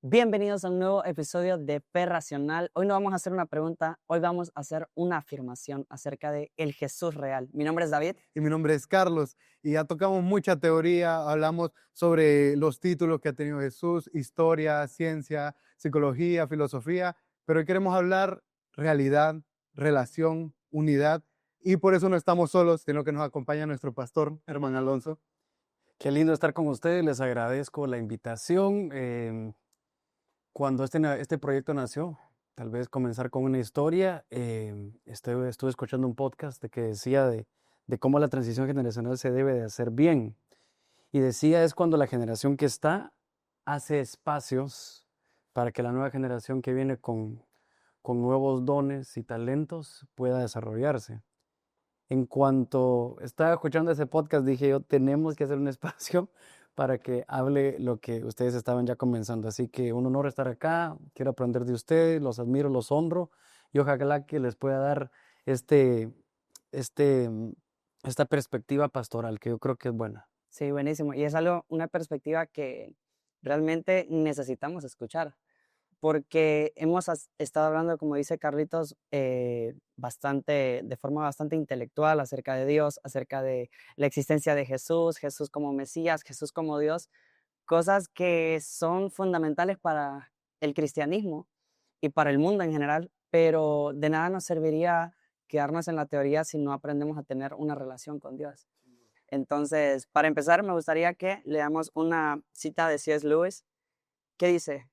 Bienvenidos a un nuevo episodio de Fe Racional. Hoy no vamos a hacer una pregunta, hoy vamos a hacer una afirmación acerca de el Jesús real. Mi nombre es David. Y mi nombre es Carlos y ya tocamos mucha teoría, hablamos sobre los títulos que ha tenido Jesús, historia, ciencia, psicología, filosofía, pero hoy queremos hablar realidad, relación, unidad y por eso no estamos solos, sino que nos acompaña nuestro pastor, hermano Alonso. Qué lindo estar con ustedes, les agradezco la invitación. Cuando este proyecto nació, tal vez comenzar con una historia, estuve escuchando un podcast que decía de cómo la transición generacional se debe de hacer bien. Y decía es cuando la generación que está hace espacios para que la nueva generación que viene con nuevos dones y talentos pueda desarrollarse. En cuanto estaba escuchando ese podcast, dije yo, tenemos que hacer un espacio para que hable lo que ustedes estaban ya comenzando. Así que un honor estar acá, quiero aprender de ustedes, los admiro, los honro y ojalá que les pueda dar este, este, mm, esta perspectiva pastoral que yo creo que es buena. Sí, buenísimo. Y es una perspectiva que realmente necesitamos escuchar, porque hemos estado hablando, como dice Carlitos, de forma bastante intelectual acerca de Dios, acerca de la existencia de Jesús, Jesús como Mesías, Jesús como Dios, cosas que son fundamentales para el cristianismo y para el mundo en general, pero de nada nos serviría quedarnos en la teoría si no aprendemos a tener una relación con Dios. Entonces, para empezar, me gustaría que leamos una cita de C.S. Lewis que dice: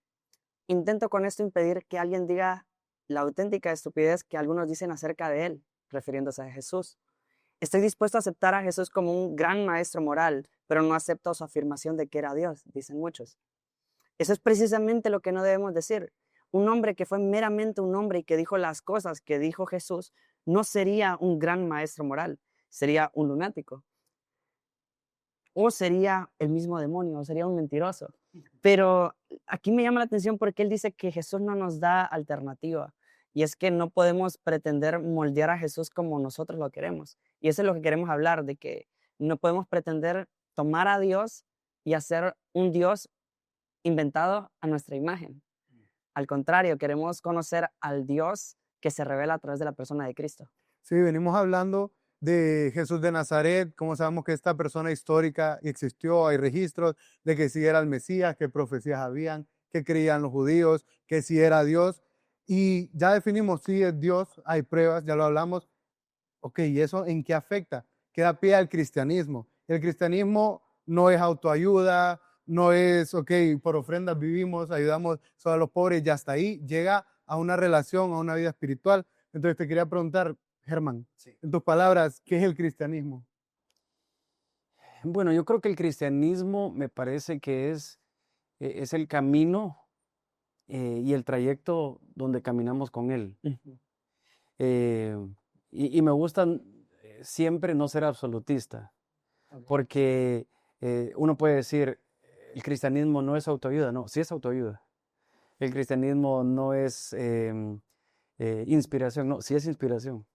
intento con esto impedir que alguien diga la auténtica estupidez que algunos dicen acerca de él, refiriéndose a Jesús. Estoy dispuesto a aceptar a Jesús como un gran maestro moral, pero no acepto su afirmación de que era Dios, dicen muchos. Eso es precisamente lo que no debemos decir. Un hombre que fue meramente un hombre y que dijo las cosas que dijo Jesús no sería un gran maestro moral, sería un lunático. O sería el mismo demonio, o sería un mentiroso. Pero aquí me llama la atención porque él dice que Jesús no nos da alternativa. Y es que no podemos pretender moldear a Jesús como nosotros lo queremos. Y eso es lo que queremos hablar, de que no podemos pretender tomar a Dios y hacer un Dios inventado a nuestra imagen. Al contrario, queremos conocer al Dios que se revela a través de la persona de Cristo. Sí, venimos hablando de Jesús de Nazaret, como sabemos que esta persona histórica existió, hay registros de que sí era el Mesías, que profecías habían, que creían los judíos, que sí era Dios, y ya definimos si es Dios, hay pruebas, ya lo hablamos. Ok, ¿y eso en qué afecta? ¿Qué da pie al cristianismo? El cristianismo no es autoayuda, no es, ok, por ofrendas vivimos, ayudamos solo a los pobres, ya hasta ahí, llega a una relación, a una vida espiritual. Entonces te quería preguntar, Germán, Sí. en tus palabras, ¿qué es el cristianismo? Bueno, yo creo que el cristianismo me parece que es el camino y el trayecto donde caminamos con Él. Ujú. Eh, y me gusta siempre no ser absolutista, porque uno puede decir, el cristianismo no es autoayuda, no, sí es autoayuda. El cristianismo no es inspiración, no, sí es inspiración.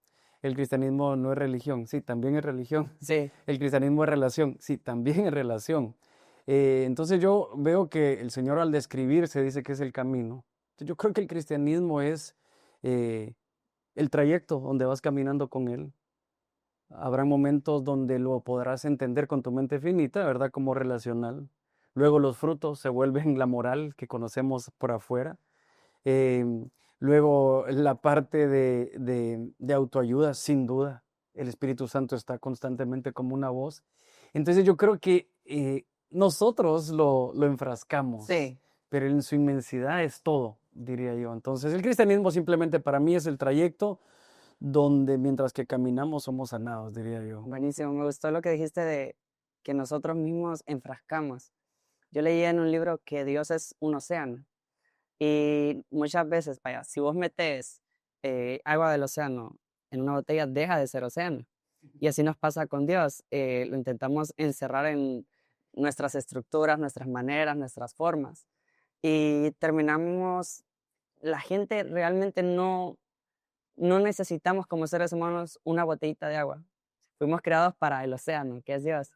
El cristianismo no es religión, sí, también es religión. Sí, El cristianismo es relación, sí, también es relación. Entonces yo veo que el Señor al describirse dice que es el camino. Entonces yo creo que el cristianismo es eh, el trayecto donde vas caminando con Él. Habrá momentos donde lo podrás entender con tu mente finita, ¿verdad? Como relacional. Luego los frutos se vuelven la moral que conocemos por afuera. Em, Luego la parte de autoayuda, sin duda. El Espíritu Santo está constantemente como una voz. Entonces yo creo que nosotros lo enfrascamos, sí. pero en su inmensidad es todo, diría yo. Entonces el cristianismo simplemente para mí es el trayecto donde mientras que caminamos somos sanados, diría yo. Buenísimo, me gustó lo que dijiste de que nosotros mismos enfrascamos. Yo leí en un libro que Dios es un océano y muchas veces, vaya, si vos metes agua del océano en una botella, deja de ser océano. Y así nos pasa con Dios. Lo intentamos encerrar en nuestras estructuras, nuestras maneras, nuestras formas. Y terminamos, la gente realmente no necesitamos como seres humanos una botellita de agua. Fuimos creados para el océano, que es Dios.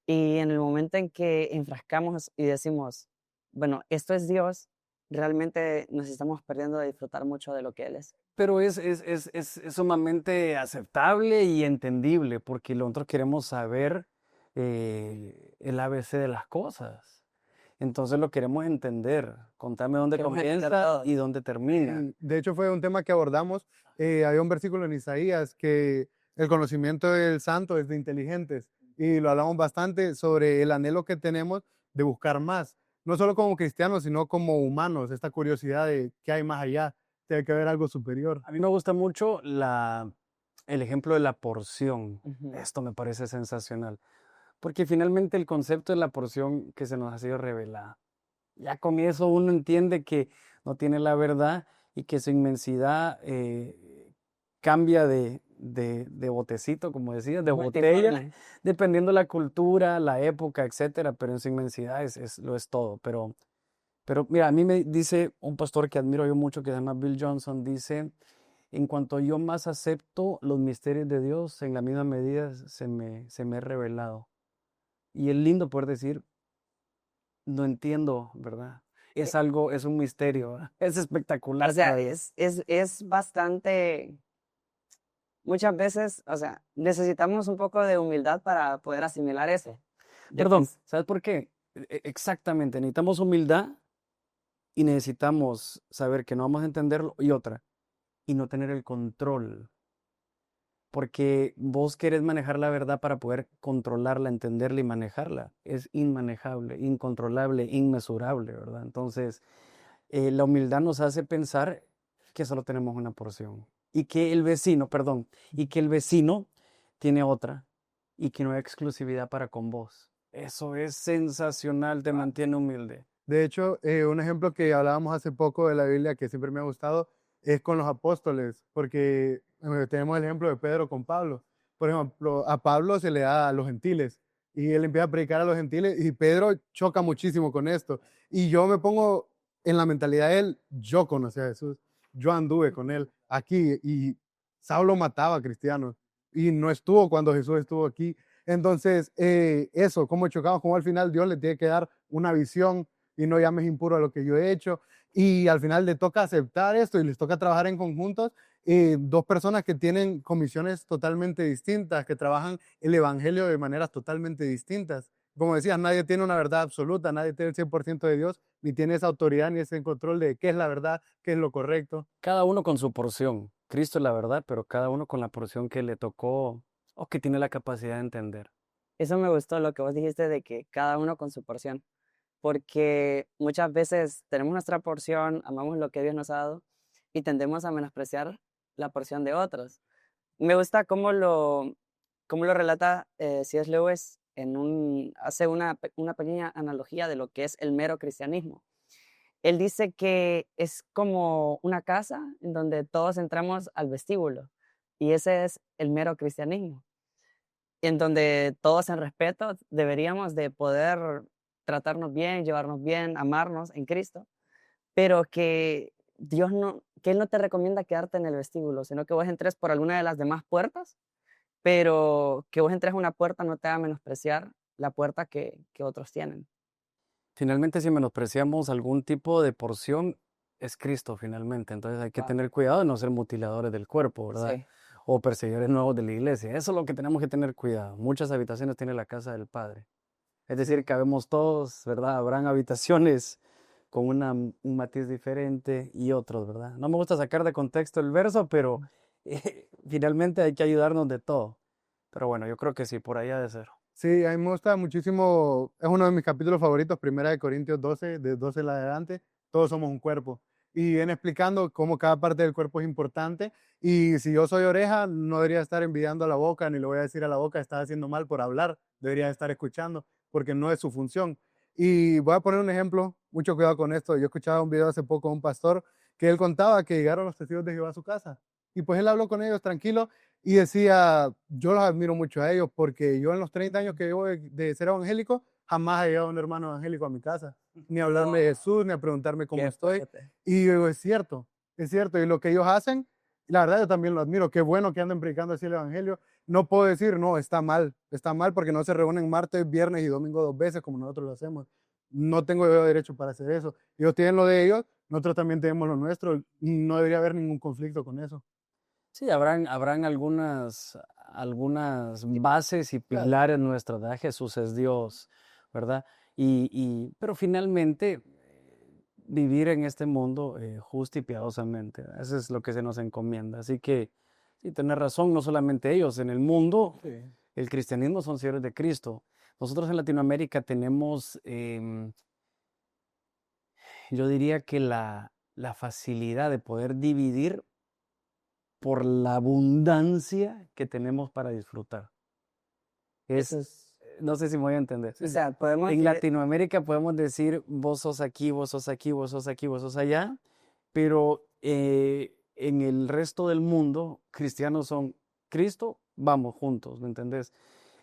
Y en el momento en que enfrascamos y decimos, bueno, esto es Dios, realmente nos estamos perdiendo de disfrutar mucho de lo que Él es. Pero es sumamente aceptable y entendible porque nosotros queremos saber el ABC de las cosas. Entonces lo queremos entender. Contame dónde Queremos entender comienza todo. y dónde termina. De hecho, fue un tema que abordamos. Había un versículo en Isaías que el conocimiento del santo es de inteligentes. Y lo hablamos bastante sobre el anhelo que tenemos de buscar más. No solo como cristianos, sino como humanos. Esta curiosidad de qué hay más allá. Tiene que haber algo superior. A mí me gusta mucho el ejemplo de la porción. Ujú. Esto me parece sensacional. Porque finalmente el concepto de la porción que se nos ha sido revelada. Ya con eso uno entiende que no tiene la verdad y que su inmensidad cambia de botecito, como decías, de botella, Multiforme. dependiendo la cultura, la época, etcétera, pero en su inmensidad lo es todo. Pero mira, a mí me dice un pastor que admiro yo mucho que se llama Bill Johnson, dice, en cuanto yo más acepto los misterios de Dios, en la misma medida se me ha revelado. Y es lindo poder decir, no entiendo, ¿verdad? Es algo, es un misterio, ¿verdad? Es espectacular. O sea, es bastante, muchas veces, o sea, necesitamos un poco de humildad para poder asimilar eso. Perdón, Pues, ¿sabes por qué? Exactamente, necesitamos humildad y necesitamos saber que no vamos a entenderlo y otra, y no tener el control. Porque vos querés manejar la verdad para poder controlarla, entenderla y manejarla. Es inmanejable, incontrolable, inmesurable, ¿verdad? Entonces, la humildad nos hace pensar que solo tenemos una porción y que el vecino, perdón, y que el vecino tiene otra y que no hay exclusividad para con vos. Eso es sensacional, te mantiene humilde. De hecho, un ejemplo que hablábamos hace poco de la Biblia que siempre me ha gustado es con los apóstoles, porque tenemos el ejemplo de Pedro con Pablo. Por ejemplo, a Pablo se le da a los gentiles y él empieza a predicar a los gentiles y Pedro choca muchísimo con esto. Y yo me pongo en la mentalidad de él, yo conocí a Jesús, yo anduve con él aquí y Saulo mataba a cristianos y no estuvo cuando Jesús estuvo aquí. Entonces, eso, cómo chocamos, cómo al final Dios le tiene que dar una visión y no llames impuro a lo que yo he hecho. Y al final le toca aceptar esto y les toca trabajar en conjuntos. Dos personas que tienen comisiones totalmente distintas, que trabajan el evangelio de maneras totalmente distintas. Como decías, nadie tiene una verdad absoluta, nadie tiene el 100% de Dios, ni tiene esa autoridad ni ese control de qué es la verdad, qué es lo correcto. Cada uno con su porción. Cristo es la verdad, pero cada uno con la porción que le tocó o que tiene la capacidad de entender. eso me gustó lo que vos dijiste de que cada uno con su porción, porque muchas veces tenemos nuestra porción, amamos lo que Dios nos ha dado y tendemos a menospreciar la porción de otros. Me gusta cómo lo relata C.S. Lewis hace una pequeña analogía de lo que es el mero cristianismo. Él dice que es como una casa en donde todos entramos al vestíbulo y ese es el mero cristianismo, en donde todos en respeto deberíamos de poder tratarnos bien, llevarnos bien, amarnos en Cristo, pero que que Él no te recomienda quedarte en el vestíbulo, sino que vos entres por alguna de las demás puertas, pero que vos entres a una puerta no te haga menospreciar la puerta que otros tienen. Finalmente, si menospreciamos algún tipo de porción, es Cristo finalmente. Entonces hay que Wow. tener cuidado de no ser mutiladores del cuerpo, ¿verdad? Sí. O perseguidores nuevos de la iglesia. Eso es lo que tenemos que tener cuidado. Muchas habitaciones tiene la casa del Padre. Es decir, cabemos todos, ¿verdad? Habrán habitaciones con un matiz diferente y otros, ¿verdad? No me gusta sacar de contexto el verso, pero finalmente hay que ayudarnos de todo. Pero bueno, yo creo que sí, por ahí ha de ser. Sí, a mí me gusta muchísimo, es uno de mis capítulos favoritos, Primera de Corintios 12, de 12 en adelante, todos somos un cuerpo. Y viene explicando cómo cada parte del cuerpo es importante. Y si yo soy oreja, no debería estar envidiando a la boca, ni le voy a decir a la boca, estás haciendo mal por hablar, debería estar escuchando, porque no es su función. Y voy a poner un ejemplo, mucho cuidado con esto. Yo escuchaba un video hace poco de un pastor que él contaba que llegaron los testigos de Jehová a su casa. Y pues él habló con ellos tranquilo y decía, yo los admiro mucho a ellos porque yo en los 30 años que llevo de ser evangélico, jamás ha llegado un hermano evangélico a mi casa, ni a hablarme de Jesús, ni a preguntarme cómo Qué estoy. fuerte. Y yo digo, es cierto, es cierto. Y lo que ellos hacen, la verdad yo también lo admiro. Qué bueno que anden predicando así el evangelio. No puedo decir, no, está mal porque no se reúnen martes, viernes y domingo 2 veces como nosotros lo hacemos. no tengo yo derecho para hacer eso. Ellos tienen lo de ellos, nosotros también tenemos lo nuestro. No debería haber ningún conflicto con eso. Sí, habrán algunas bases y Claro. pilares nuestras, ¿verdad? Jesús es Dios, ¿verdad? Pero finalmente vivir en este mundo justo y piadosamente, ¿verdad? Eso es lo que se nos encomienda. Así que, sí, tenés razón, no solamente ellos, en el mundo, Sí. el cristianismo son seguidores de Cristo. Nosotros en Latinoamérica tenemos, yo diría que la facilidad de poder dividir por la abundancia que tenemos para disfrutar. Eso es, No sé si me voy a entender. o sea, podemos En decir, Latinoamérica podemos decir, vos sos aquí, vos sos aquí, vos sos aquí, vos sos allá, pero en el resto del mundo, cristianos son Cristo, vamos juntos, ¿me entendés?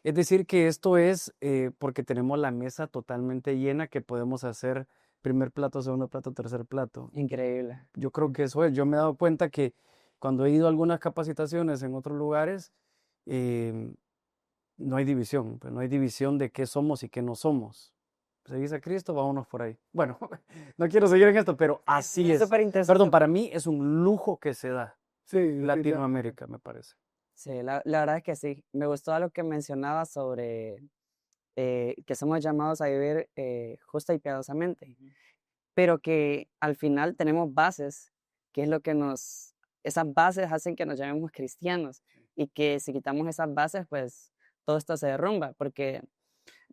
Es decir, que esto es porque tenemos la mesa totalmente llena que podemos hacer primer plato, segundo plato, tercer plato. increíble. Yo creo que eso es. Yo me he dado cuenta que cuando he ido a algunas capacitaciones en otros lugares, em, no hay división, pues no hay división de qué somos y qué no somos. ¿Seguís a Cristo? Vámonos por ahí. Bueno, no quiero seguir en esto, pero así es. Súper interesante. Perdón, para mí es un lujo que se da Sí, definitivamente. Latinoamérica, me parece. Sí, la verdad es que sí. Me gustó lo que mencionaba sobre que somos llamados a vivir justa y piadosamente, pero que al final tenemos bases, que es lo que esas bases hacen que nos llamemos cristianos y que si quitamos esas bases, pues todo esto se derrumba, porque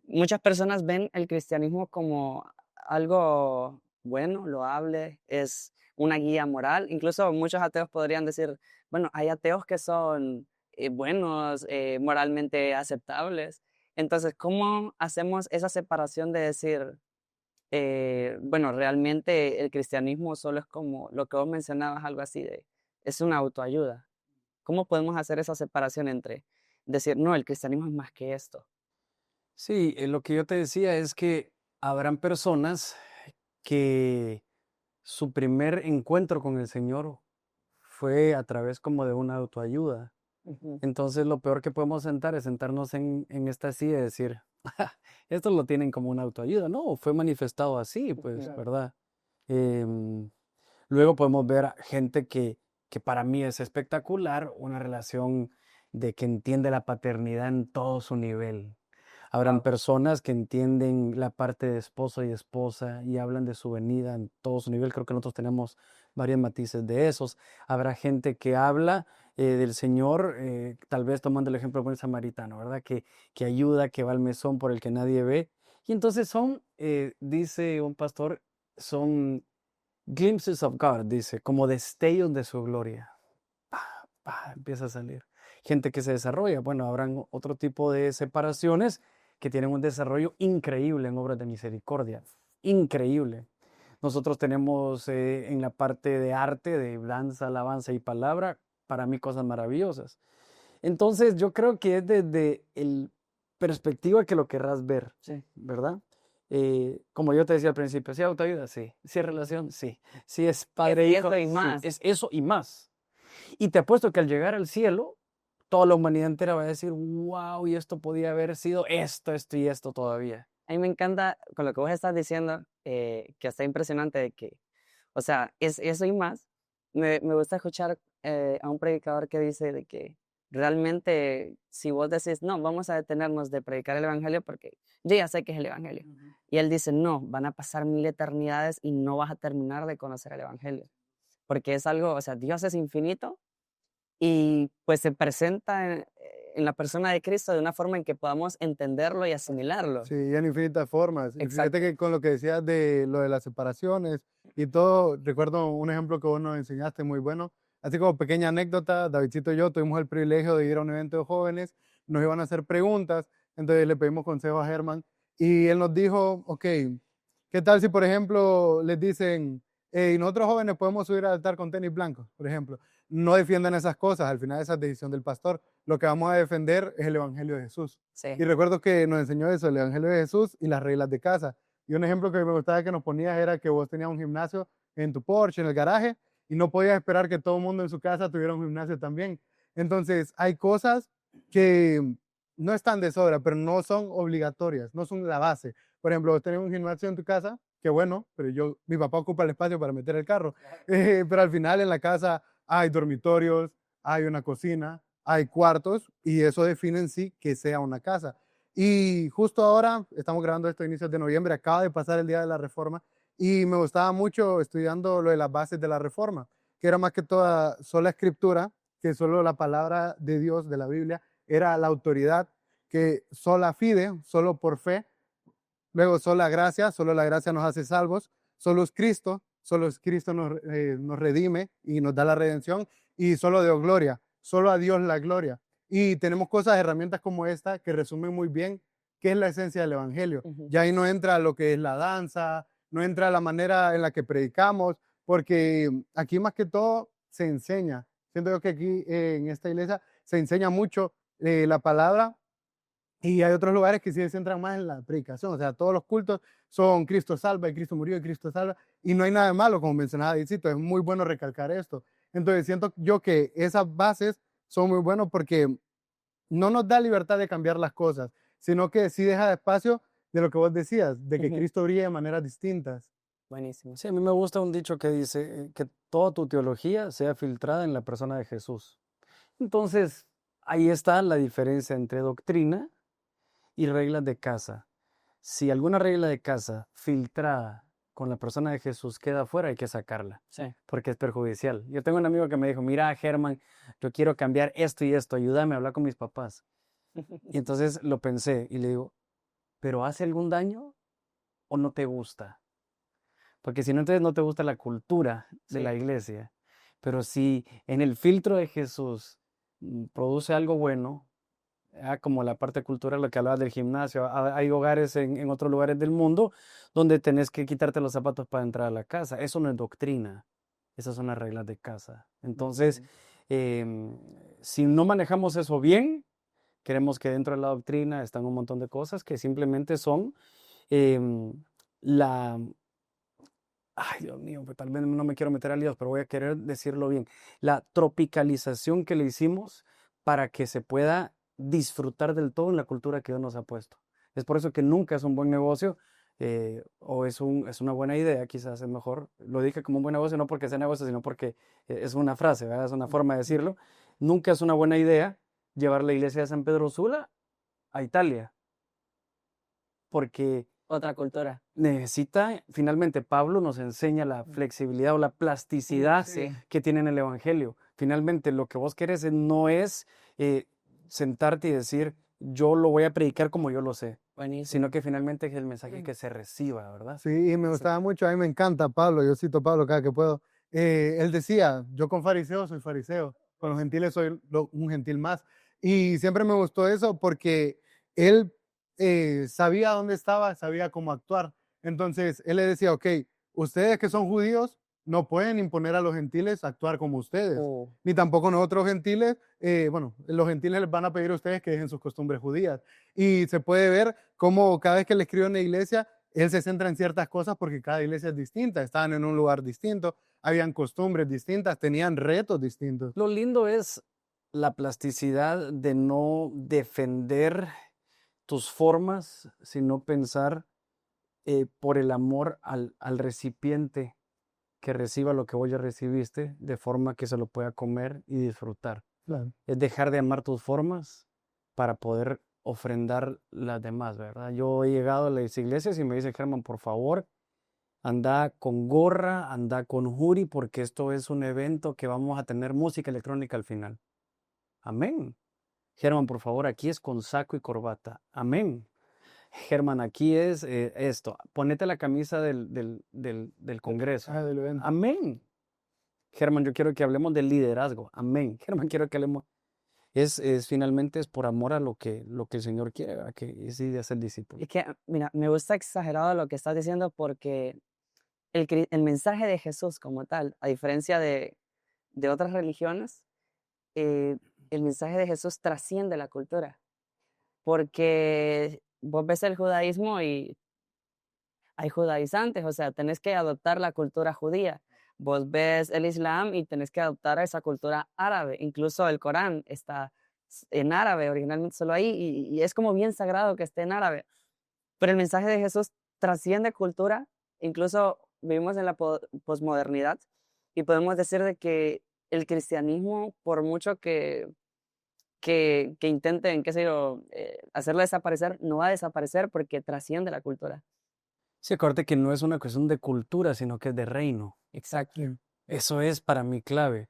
muchas personas ven el cristianismo como algo bueno, loable, es una guía moral. Incluso muchos ateos podrían decir, bueno, hay ateos que son buenos, moralmente aceptables. Entonces, ¿cómo hacemos esa separación de decir, bueno, realmente el cristianismo solo es como lo que vos mencionabas, algo así de, es una autoayuda? ¿Cómo podemos hacer esa separación entre decir, no, el cristianismo es más que esto? Sí, lo que yo te decía es que habrán personas que su primer encuentro con el Señor fue a través como de una autoayuda. Ujú. Entonces lo peor que podemos es sentarnos en esta silla y decir, esto lo tienen como una autoayuda. No, fue manifestado así, pues, Claro. ¿verdad? Em, Luego podemos ver a gente que para mí es espectacular, una relación de que entiende la paternidad en todo su nivel. Habrán Wow. personas que entienden la parte de esposo y esposa y hablan de su venida en todo su nivel. Creo que nosotros tenemos varios matices de esos. Habrá gente que habla del Señor, tal vez tomando el ejemplo del buen samaritano, ¿verdad? Que ayuda, que va al mesón por el que nadie ve. Y entonces son, dice un pastor, son glimpses of God, dice, como destellos de su gloria. Empieza a salir. Gente que se desarrolla. Bueno, habrán otro tipo de separaciones que tienen un desarrollo increíble en obras de misericordia. Increíble. Nosotros tenemos en la parte de arte, de danza, alabanza y palabra, para mí cosas maravillosas. Entonces yo creo que es desde el perspectiva que lo querrás ver, Sí. ¿verdad? Como yo te decía al principio, ¿sí autoayuda? Sí. ¿Sí es relación? Sí. ¿Sí es padre e Es hijo? eso y Sí. más. Es eso y más. Y te apuesto que al llegar al cielo, toda la humanidad entera va a decir, wow, y esto podía haber sido esto y esto todavía. A mí me encanta con lo que vos estás diciendo, que está impresionante de que, o sea, es eso y más. Me gusta escuchar a un predicador que dice de que realmente si vos decís, no, vamos a detenernos de predicar el Evangelio porque yo ya sé que es el Evangelio. Y él dice, no, van a pasar 1000 eternidades y no vas a terminar de conocer el Evangelio. Porque es algo, o sea, Dios es infinito y pues se presenta en la persona de Cristo de una forma en que podamos entenderlo y asimilarlo. Sí, y en infinitas formas. Y fíjate Exacto. que con lo que decías de lo de las separaciones y todo, recuerdo un ejemplo que vos nos enseñaste muy bueno. Así como pequeña anécdota, Davidcito y yo tuvimos el privilegio de ir a un evento de jóvenes, nos iban a hacer preguntas, entonces le pedimos consejo a Germán y él nos dijo, ok, ¿qué tal si por ejemplo les dicen, hey, nosotros jóvenes podemos subir al altar con tenis blancos, por ejemplo? No defiendan esas cosas, al final esa es decisión del pastor. Lo que vamos a defender es el Evangelio de Jesús. Sí. Y recuerdo que nos enseñó eso, el Evangelio de Jesús y las reglas de casa. Y un ejemplo que me gustaba que nos ponías era que vos tenías un gimnasio en tu Porsche, en el garaje, y no podías esperar que todo el mundo en su casa tuviera un gimnasio también. Entonces, hay cosas que no están de sobra, pero no son obligatorias, no son la base. Por ejemplo, vos tenés un gimnasio en tu casa, qué bueno, pero mi papá ocupa el espacio para meter el carro. Pero al final en la casa hay dormitorios, hay una cocina, hay cuartos y eso define en sí que sea una casa. Y justo ahora, estamos grabando esto a inicios de noviembre, acaba de pasar el Día de la Reforma y me gustaba mucho estudiando lo de las bases de la Reforma, que era más que toda sola escritura, que solo la palabra de Dios, de la Biblia, era la autoridad, que sola fide, solo por fe, luego sola gracia, solo la gracia nos hace salvos, solo es Cristo nos redime y nos da la redención, y solo Dios gloria, solo a Dios la gloria. Y tenemos cosas, herramientas como esta que resumen muy bien qué es la esencia del Evangelio. Ujú. Ya ahí no entra lo que es la danza, no entra la manera en la que predicamos, porque aquí más que todo se enseña. Siento yo que aquí en esta iglesia se enseña mucho la palabra y hay otros lugares que sí se centran más en la predicación. O sea, todos los cultos son Cristo salva y Cristo murió y Cristo salva. Y no hay nada de malo, como mencionaba Dicito. Es muy bueno recalcar esto. Entonces, siento yo que esas bases son muy buenas porque no nos da libertad de cambiar las cosas, sino que sí deja espacio de lo que vos decías, de que Ujú. Cristo brille de maneras distintas. Buenísimo. Sí, a mí me gusta un dicho que dice que toda tu teología sea filtrada en la persona de Jesús. Entonces, ahí está la diferencia entre doctrina y reglas de casa. Si alguna regla de casa filtrada con la persona de Jesús queda afuera, hay que sacarla, Sí. porque es perjudicial. Yo tengo un amigo que me dijo, mira, Germán, yo quiero cambiar esto y esto, ayúdame a hablar con mis papás. Y entonces lo pensé y le digo, ¿pero hace algún daño o no te gusta? Porque si no, entonces no te gusta la cultura de la Sí. iglesia. Pero si en el filtro de Jesús produce algo bueno, como la parte cultural, lo que hablabas del gimnasio, hay hogares en otros lugares del mundo donde tenés que quitarte los zapatos para entrar a la casa. Eso no es doctrina, esas son las reglas de casa. Entonces, Ujú. em, si no manejamos eso bien, queremos que dentro de la doctrina están un montón de cosas que simplemente son em, la, ay, Dios mío, pues tal vez no me quiero meter a líos, pero voy a querer decirlo bien. La tropicalización que le hicimos para que se pueda disfrutar del todo en la cultura que Dios nos ha puesto. Es por eso que nunca es un buen negocio o es una buena idea, quizás es mejor. Lo dije como un buen negocio, no porque sea negocio, sino porque es una frase, ¿verdad? Es una forma de decirlo. Nunca es una buena idea llevar la iglesia de San Pedro Sula a Italia, porque Otra cultura. necesita, finalmente Pablo nos enseña la flexibilidad o la plasticidad Sí. que tiene en el Evangelio. Finalmente lo que vos querés no es eh, sentarte y decir, yo lo voy a predicar como yo lo sé, Buenísimo. sino que finalmente es el mensaje que se reciba, ¿verdad? Sí, y me Sí. gustaba mucho, a mí me encanta Pablo, yo cito a Pablo cada que puedo. Él decía, yo con fariseos soy fariseo, con los gentiles soy un gentil más. Y siempre me gustó eso porque él sabía dónde estaba, sabía cómo actuar. Entonces, él le decía, ok, ustedes que son judíos no pueden imponer a los gentiles a actuar como ustedes, Oh, ni tampoco nosotros gentiles, bueno, los gentiles les van a pedir a ustedes que dejen sus costumbres judías. Y se puede ver cómo cada vez que le escribo en la iglesia, él se centra en ciertas cosas porque cada iglesia es distinta, estaban en un lugar distinto, habían costumbres distintas, tenían retos distintos. Lo lindo es la plasticidad de no defender tus formas, sino pensar por el amor al recipiente que reciba lo que vos ya recibiste, de forma que se lo pueda comer y disfrutar. Claro. Es dejar de amar tus formas para poder ofrendar las demás, ¿verdad? Yo he llegado a las iglesias y me dice, Germán, por favor, anda con gorra, anda con jury, porque esto es un evento que vamos a tener música electrónica al final. Amén. Germán, por favor, aquí es con saco y corbata. Amén. Germán, aquí es esto. Ponete la camisa del Congreso. Del evento. Amén. Germán, yo quiero que hablemos del liderazgo. Amén. Germán, quiero que hablemos. Finalmente es por amor a lo que el Señor quiere, ¿verdad? Que es ir a ser discípulo. es que, mira, me gusta exagerado lo que estás diciendo porque el mensaje de Jesús como tal, a diferencia de otras religiones, eh, el mensaje de Jesús trasciende la cultura. Porque vos ves el judaísmo y hay judaizantes, o sea, tenés que adoptar la cultura judía. Vos ves el islam y tenés que adoptar esa cultura árabe. Incluso el Corán está en árabe, originalmente solo ahí, y es como bien sagrado que esté en árabe. Pero el mensaje de Jesús trasciende cultura, incluso vivimos en la posmodernidad y podemos decir de que el cristianismo, por mucho que intenten, qué sé yo, hacerlo desaparecer, no va a desaparecer porque trasciende la cultura. Sí, acuérdate que no es una cuestión de cultura, sino que es de reino. Exacto. Eso es para mí clave,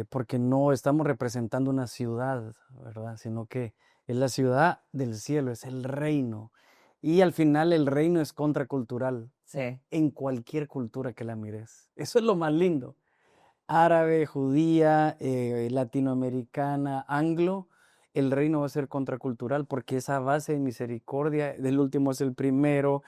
porque no estamos representando una ciudad, ¿verdad? Sino que es la ciudad del cielo, es el reino. Y al final el reino es contracultural Sí. en cualquier cultura que la mires. Eso es lo más lindo. Árabe, judía, latinoamericana, anglo, el reino va a ser contracultural porque esa base de misericordia, del último es el primero,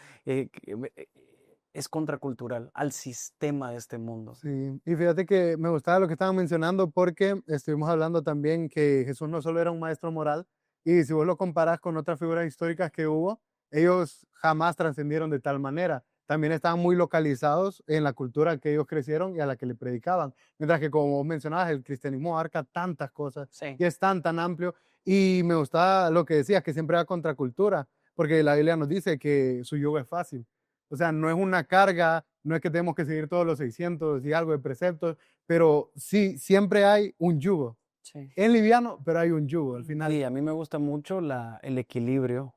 es contracultural al sistema de este mundo. Sí, y fíjate que me gustaba lo que estaban mencionando porque estuvimos hablando también que Jesús no solo era un maestro moral, y si vos lo comparás con otras figuras históricas que hubo, ellos jamás trascendieron de tal manera. También estaban muy localizados en la cultura que ellos crecieron y a la que le predicaban. Mientras que, como vos mencionabas, el cristianismo abarca tantas cosas Sí. y es tan amplio. Y me gustaba lo que decías, que siempre va contracultura, porque la Biblia nos dice que su yugo es fácil. O sea, no es una carga, no es que tenemos que seguir todos los 600 y algo de preceptos, pero sí, siempre hay un yugo. Sí. Es liviano, pero hay un yugo al final. Sí, a mí me gusta mucho el equilibrio.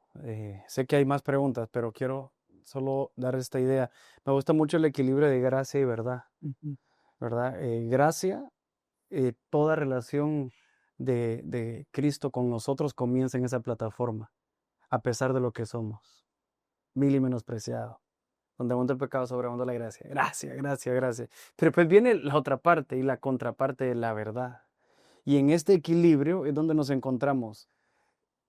Sé que hay más preguntas, pero quiero solo dar esta idea. Me gusta mucho el equilibrio de gracia y verdad, Ujú. ¿verdad? Gracia, toda relación de Cristo con nosotros comienza en esa plataforma, a pesar de lo que somos, vil y menospreciado. Donde abunda el pecado, sobreabunda la gracia. Gracia, gracia, gracia. Pero pues viene la otra parte y la contraparte de la verdad. Y en este equilibrio es donde nos encontramos.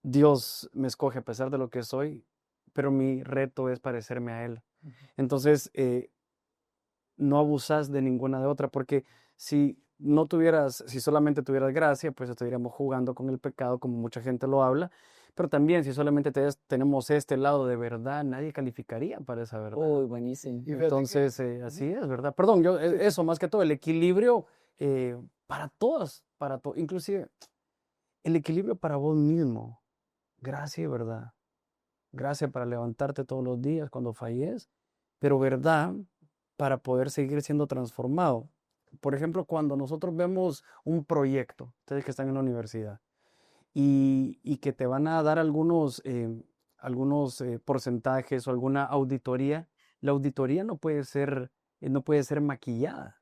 Dios me escoge a pesar de lo que soy, pero mi reto es parecerme a Él. Entonces, no abusas de ninguna de otra, porque si solamente tuvieras gracia, pues estaríamos jugando con el pecado como mucha gente lo habla, pero también si solamente tenemos este lado de verdad, nadie calificaría para esa verdad. Uy, buenísimo. Y fíjate que- Entonces, así es, ¿verdad? Perdón, eso más que todo, el equilibrio para todos, inclusive el equilibrio para vos mismo, gracia y verdad. Gracia para levantarte todos los días cuando falles, pero verdad para poder seguir siendo transformado. Por ejemplo, cuando nosotros vemos un proyecto, ustedes que están en la universidad, y que te van a dar algunos porcentajes o alguna auditoría, la auditoría no puede ser maquillada.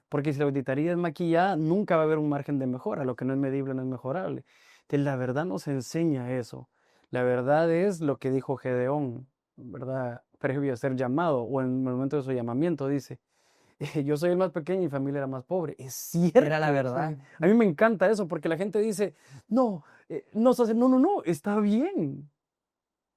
Porque si la auditoría es maquillada, nunca va a haber un margen de mejora. Lo que no es medible no es mejorable. Entonces, la verdad nos enseña eso. La verdad es lo que dijo Gedeón, ¿verdad? Previo a ser llamado o en el momento de su llamamiento, dice, yo soy el más pequeño y mi familia era más pobre. Es cierto. Era la verdad. A mí me encanta eso porque la gente dice, no, no, está bien.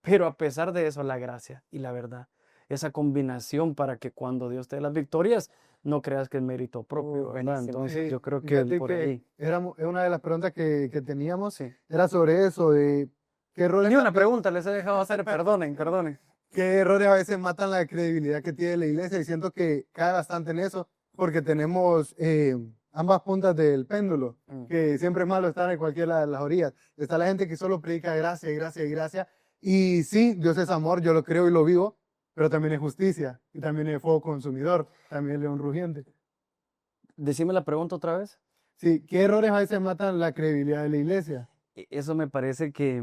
Pero a pesar de eso, la gracia y la verdad, esa combinación para que cuando Dios te dé las victorias, no creas que es mérito propio, ¿verdad? Buenísimo. Entonces Sí, yo creo que fíjate por que ahí. es una de las preguntas que teníamos, Sí. era sobre eso, de qué errores, Ni una pregunta les he dejado hacer, perdonen. qué errores a veces matan la credibilidad que tiene la iglesia, y siento que cae bastante en eso, porque tenemos ambas puntas del péndulo, que siempre es malo estar en cualquiera de las orillas. Está la gente que solo predica gracia y gracia y gracia, y sí, Dios es amor, yo lo creo y lo vivo, pero también es justicia, y también es fuego consumidor, también es león rugiente. Decime la pregunta otra vez. Sí, ¿qué errores a veces matan la credibilidad de la iglesia? Eso me parece que,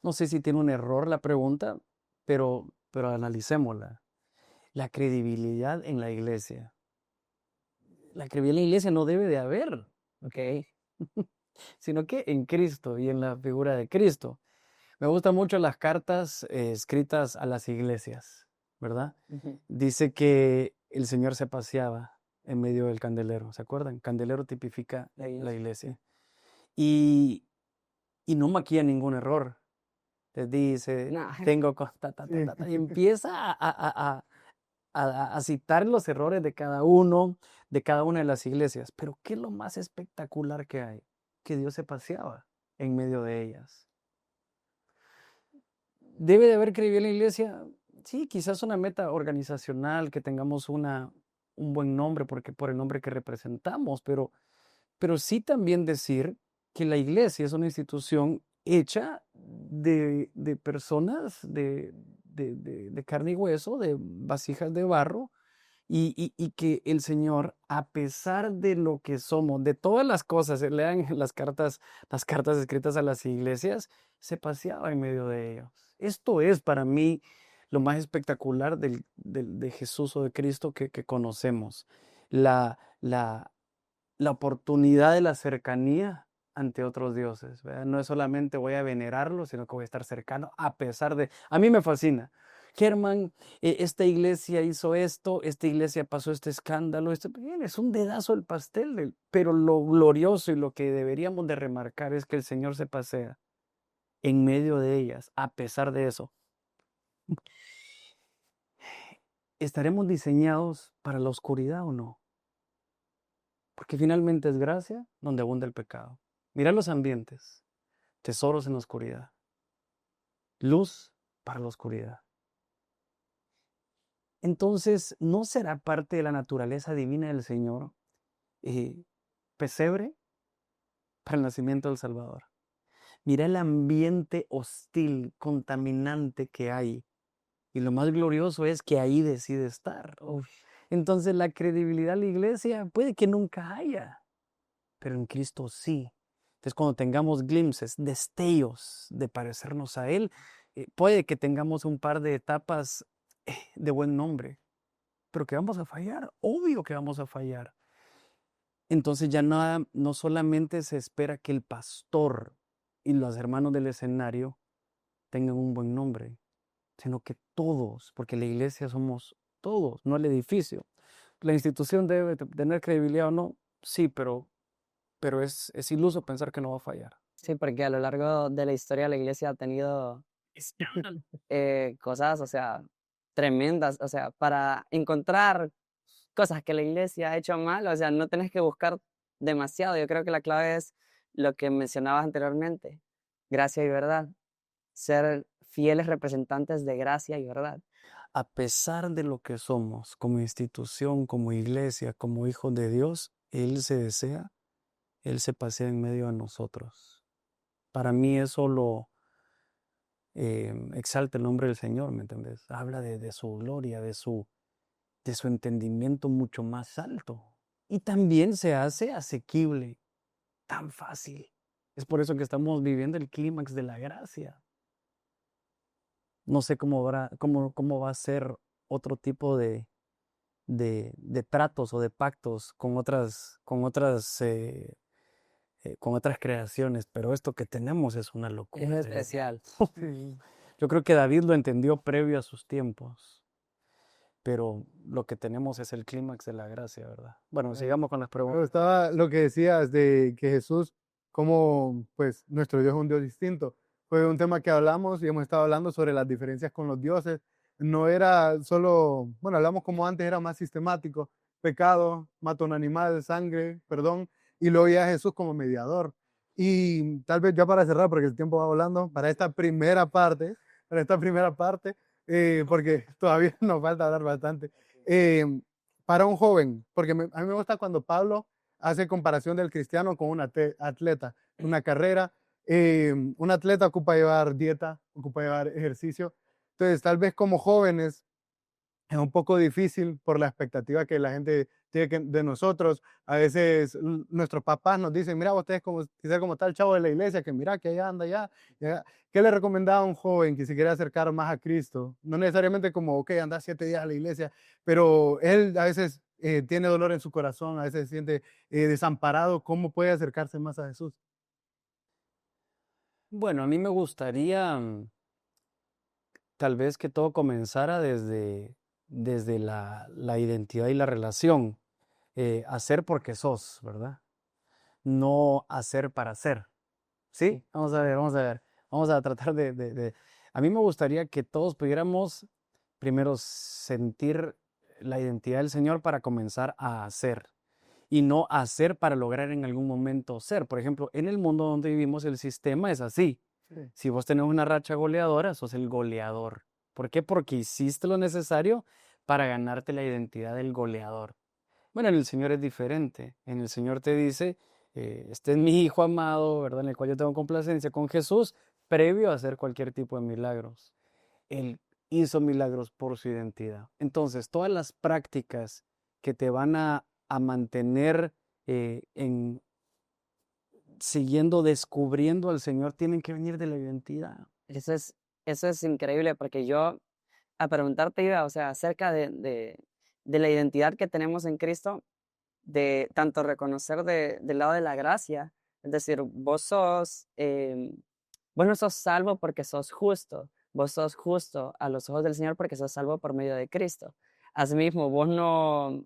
no sé si tiene un error la pregunta, pero analicémosla. La credibilidad en la iglesia. La credibilidad en la iglesia no debe de haber, Ok. sino que en Cristo y en la figura de Cristo. Me gustan mucho las cartas escritas a las iglesias, ¿verdad? Ujú. Dice que el Señor se paseaba en medio del candelero, ¿se acuerdan? Candelero tipifica La la iglesia. iglesia. Y, y no maquilla ningún error. Les dice, No. tengo Sí. y empieza a citar los errores de cada uno, de cada una de las iglesias. Pero ¿qué es lo más espectacular que hay? Que Dios se paseaba en medio de ellas. ¿Debe de haber credibilidad en la iglesia? Sí, quizás una meta organizacional, que tengamos un buen nombre porque por el nombre que representamos, pero sí también decir que la iglesia es una institución hecha de personas de carne y hueso, de vasijas de barro, y que el Señor, a pesar de lo que somos, de todas las cosas, lean las cartas escritas a las iglesias, se paseaba en medio de ellos. Esto es para mí lo más espectacular de Jesús o de Cristo que conocemos. La, la, la oportunidad de la cercanía ante otros dioses, ¿verdad? No es solamente voy a venerarlo, sino que voy a estar cercano a pesar de... A mí me fascina. Germán, esta iglesia hizo esto, esta iglesia pasó este escándalo, bien, es un dedazo el pastel, pero lo glorioso y lo que deberíamos de remarcar es que el Señor se pasea en medio de ellas, a pesar de eso. ¿Estaremos diseñados para la oscuridad o no? Porque finalmente es gracia donde abunda el pecado. Mira los ambientes, tesoros en la oscuridad, luz para la oscuridad. Entonces, ¿no será parte de la naturaleza divina del Señor pesebre para el nacimiento del Salvador? Mira el ambiente hostil, contaminante que hay. Y lo más glorioso es que ahí decide estar. Uf. Entonces, la credibilidad de la iglesia puede que nunca haya, pero en Cristo sí. Entonces, cuando tengamos glimpses, destellos de parecernos a Él, puede que tengamos un par de etapas de buen nombre, pero que vamos a fallar, obvio que vamos a fallar. Entonces ya no solamente se espera que el pastor y los hermanos del escenario tengan un buen nombre, sino que todos, porque la iglesia somos todos, no el edificio. La institución debe tener credibilidad o no, sí, pero es iluso pensar que no va a fallar. Sí, porque a lo largo de la historia la iglesia ha tenido cosas, o sea, tremendas, o sea, para encontrar cosas que la iglesia ha hecho mal, o sea, no tenés que buscar demasiado. Yo creo que la clave es lo que mencionabas anteriormente, gracia y verdad, ser fieles representantes de gracia y verdad. A pesar de lo que somos como institución, como iglesia, como hijos de Dios, Él se desea, Él se pasea en medio de nosotros. Para mí eso lo exalta el nombre del Señor, ¿me entendés? Habla de su gloria, de su entendimiento mucho más alto. Y también se hace asequible, tan fácil. Es por eso que estamos viviendo el clímax de la gracia. No sé cómo va a ser otro tipo de tratos o de pactos con otras creaciones, pero esto que tenemos es una Es locura. especial. Sí. Yo creo que David lo entendió previo a sus tiempos, pero lo que tenemos es el clímax de la gracia, ¿verdad? Bueno, sigamos con las Me preguntas. gustaba lo que decías de que Jesús, como pues nuestro Dios es un Dios distinto. Fue un tema que hablamos y hemos estado hablando sobre las diferencias con los dioses. No era solo, bueno, hablamos como antes, era más sistemático. Pecado, mata un animal, sangre, perdón, y luego ya Jesús como mediador. Y tal vez ya para cerrar, porque el tiempo va volando, para esta primera parte, porque todavía nos falta hablar bastante. Eh, para un joven, porque a mí me gusta cuando Pablo hace comparación del cristiano con un atleta, una carrera. Un atleta ocupa llevar dieta, ocupa llevar ejercicio. Entonces, tal vez como jóvenes es un poco difícil por la expectativa que la gente tiene de nosotros. A veces nuestros papás nos dicen, mira, ustedes como, quizás como tal chavo de la iglesia, que mira, que allá anda allá. ¿Qué le recomendaba a un joven que se quiere acercar más a Cristo? No necesariamente como, ok, anda 7 días a la iglesia, pero él a veces tiene dolor en su corazón, a veces se siente desamparado. ¿Cómo puede acercarse más a Jesús? Bueno, a mí me gustaría tal vez que todo comenzara desde la identidad y la relación. Hacer porque sos, ¿verdad? No hacer para ser. ¿Sí? Vamos a ver, vamos a ver. Vamos a tratar A mí me gustaría que todos pudiéramos primero sentir la identidad del Señor para comenzar a hacer y no hacer para lograr en algún momento ser. Por ejemplo, en el mundo donde vivimos el sistema es así. Sí. Si vos tenés una racha goleadora, sos el goleador. ¿Por qué? Porque hiciste lo necesario para ganarte la identidad del goleador. Bueno, en el Señor es diferente. En el Señor te dice, este es mi hijo amado, ¿verdad? En el cual yo tengo complacencia con Jesús, previo a hacer cualquier tipo de milagros. Él hizo milagros por su identidad. Entonces, todas las prácticas que te van a mantener en siguiendo descubriendo al Señor tienen que venir de la identidad. Eso es increíble porque yo a preguntarte iba, o sea, acerca de la identidad que tenemos en Cristo, de tanto reconocer del lado de la gracia, es decir, vos no sos salvo porque sos justo, vos sos justo a los ojos del Señor porque sos salvo por medio de Cristo. Asimismo, vos no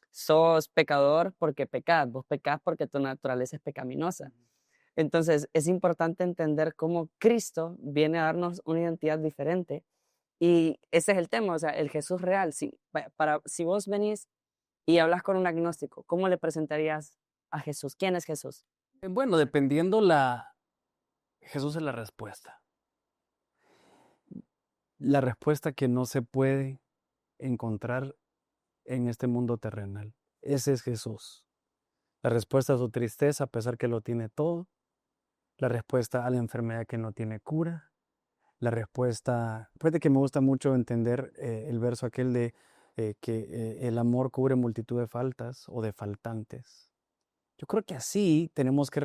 sos pecador porque pecás, vos pecás porque tu naturaleza es pecaminosa. Entonces, es importante entender cómo Cristo viene a darnos una identidad diferente y ese es el tema, o sea, el Jesús real. Si vos venís y hablas con un agnóstico, ¿cómo le presentarías a Jesús? ¿Quién es Jesús? Bueno, dependiendo Jesús es la respuesta. La respuesta que no se puede encontrar en este mundo terrenal. Ese es Jesús. La respuesta a su tristeza, a pesar que lo tiene todo. La respuesta a la enfermedad que no tiene cura. La respuesta, fíjate que me gusta mucho entender el verso aquel de que el amor cubre multitud de faltas o de faltantes. Yo creo que así tenemos que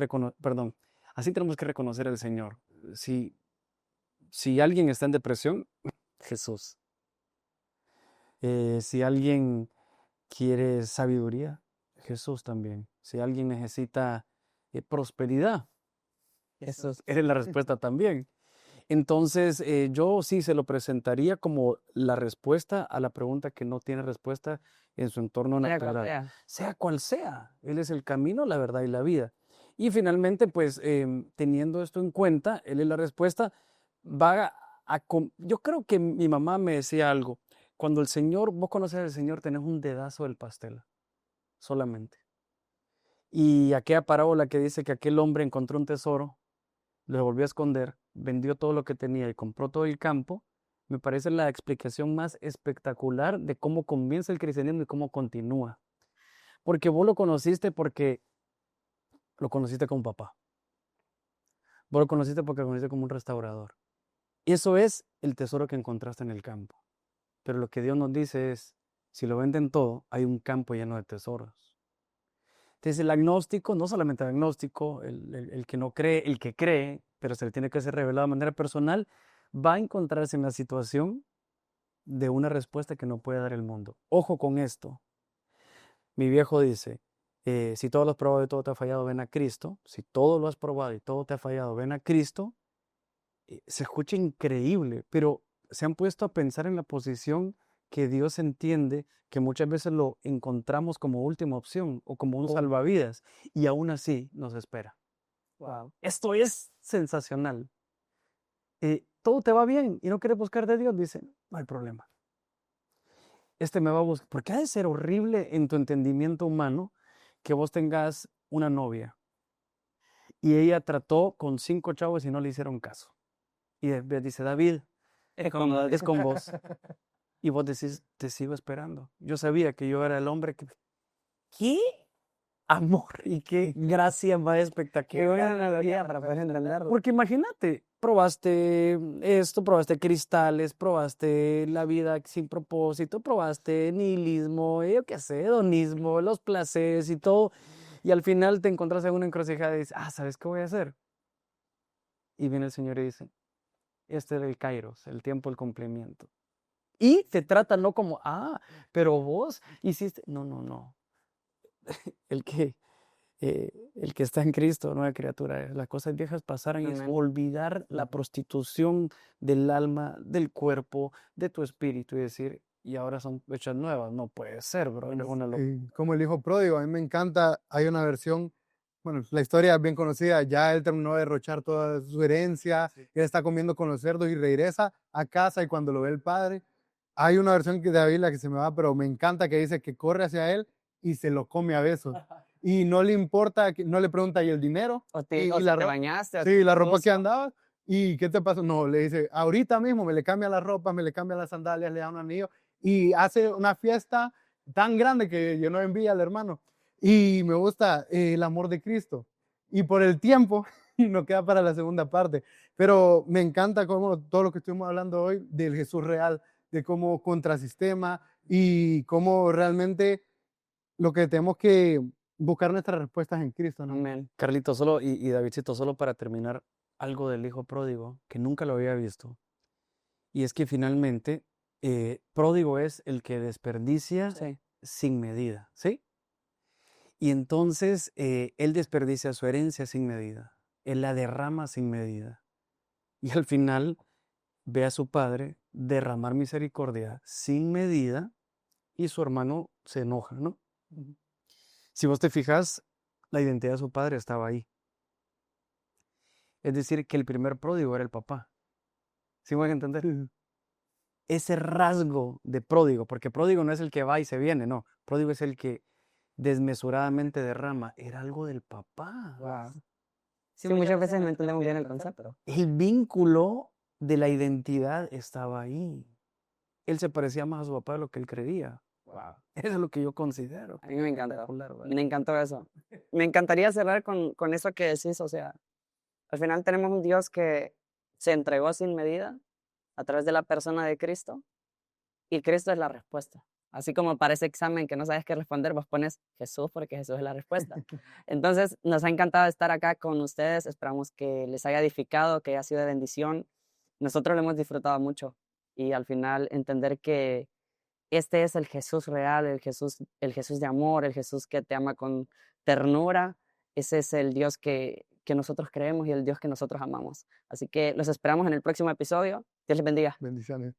así tenemos que reconocer al Señor. Si alguien está en depresión, Jesús. Si alguien quiere sabiduría, Jesús también. Si alguien necesita prosperidad, Jesús. eres la respuesta también. Entonces, yo sí se lo presentaría como la respuesta a la pregunta que no tiene respuesta en su entorno Sea cual natural. sea. Sea cual sea, Él es el camino, la verdad y la vida. Y finalmente, pues, teniendo esto en cuenta, Él es la respuesta, yo creo que mi mamá me decía algo, cuando vos conoces al Señor, tenés un dedazo del pastel, solamente. Y aquella parábola que dice que aquel hombre encontró un tesoro, lo volvió a esconder, vendió todo lo que tenía y compró todo el campo, me parece la explicación más espectacular de cómo comienza el cristianismo y cómo continúa. Porque vos lo conociste porque lo conociste como papá. Vos lo conociste porque lo conociste como un restaurador. Y eso es el tesoro que encontraste en el campo. Pero lo que Dios nos dice es, si lo venden todo, hay un campo lleno de tesoros. Entonces el agnóstico, no solamente el agnóstico, el que no cree, el que cree, pero se le tiene que ser revelado de manera personal, va a encontrarse en la situación de una respuesta que no puede dar el mundo. Ojo con esto. Mi viejo dice, si todo lo has probado y todo te ha fallado, ven a Cristo. Si todo lo has probado y todo te ha fallado, ven a Cristo. Se escucha increíble, pero se han puesto a pensar en la posición que Dios entiende que muchas veces lo encontramos como última opción o como un salvavidas y aún así nos espera. Wow. Esto es sensacional. Todo te va bien y no quieres buscar de Dios, dice, no hay problema. Me va a buscar. Porque ha de ser horrible en tu entendimiento humano que vos tengas una novia y ella trató con 5 chavos y no le hicieron caso. Y después dice, David, es con vos. Y vos decís, te sigo esperando. Yo sabía que yo era el hombre que... ¡Qué amor y qué gracia más Qué espectacular! buena analogía para poder entenderlo. Porque imagínate, probaste esto, probaste cristales, probaste la vida sin propósito, probaste nihilismo, yo qué sé, hedonismo, los placeres y todo. Y al final te encontrás en una encrucijada y dices, ¿sabes qué voy a hacer? Y viene el Señor y dice, este es el kairos, el tiempo del cumplimiento. Y te trata no como, pero vos hiciste, no. El que está en Cristo, nueva criatura, las cosas viejas pasaron y es Amén. olvidar la prostitución del alma, del cuerpo, de tu espíritu y decir, y ahora son hechas nuevas. No puede ser, bro. Como el hijo pródigo, a mí me encanta, hay una versión, bueno, la historia es bien conocida, ya él terminó de derrochar toda su herencia, Sí. él está comiendo con los cerdos y regresa a casa y cuando lo ve el padre, hay una versión de la Biblia que se me va, pero me encanta que dice que corre hacia él y se lo come a besos. Y no le importa, no le pregunta, ¿y el dinero? O Y si la te ropa. bañaste. Sí, la ropa que andaba. ¿Y qué te pasó? No, le dice, ahorita mismo me le cambia la ropa, me le cambia las sandalias, le da un anillo y hace una fiesta tan grande que llenó de envidia al hermano. Y me gusta el amor de Cristo. Y por el tiempo, nos queda para la segunda parte. Pero me encanta cómo todo lo que estuvimos hablando hoy del Jesús real, de cómo contrasistema y cómo realmente lo que tenemos que buscar nuestras respuestas en Cristo, ¿no? Amén. Carlito, solo y Davidcito, solo para terminar, algo del hijo pródigo que nunca lo había visto. Y es que finalmente, pródigo es el que desperdicia Sí. sin medida, ¿sí? Y entonces él desperdicia su herencia sin medida, él la derrama sin medida. Y al final ve a su padre derramar misericordia sin medida y su hermano se enoja, ¿no? Si vos te fijas, la identidad de su padre estaba ahí. Es decir, que el primer pródigo era el papá. ¿Sí me van a entender? Ese rasgo de pródigo, porque pródigo no es el que va y se viene, no. Pródigo es el que desmesuradamente derrama. Era algo del papá. Wow. Sí, muchas veces no entendemos bien el concepto. El vínculo de la identidad estaba ahí. Él se parecía más a su papá de lo que él creía. Wow. Eso es lo que yo considero. A mí me encantó. Espectacular, ¿verdad? Me encantó eso. Me encantaría cerrar con eso que decís, o sea, al final tenemos un Dios que se entregó sin medida a través de la persona de Cristo y Cristo es la respuesta. Así como para ese examen que no sabes qué responder, vos pones Jesús porque Jesús es la respuesta. Entonces, nos ha encantado estar acá con ustedes. Esperamos que les haya edificado, que haya sido de bendición. Nosotros lo hemos disfrutado mucho y al final entender que este es el Jesús real, el Jesús de amor, el Jesús que te ama con ternura. Ese es el Dios que nosotros creemos y el Dios que nosotros amamos. Así que los esperamos en el próximo episodio. Dios les bendiga. Bendiciones.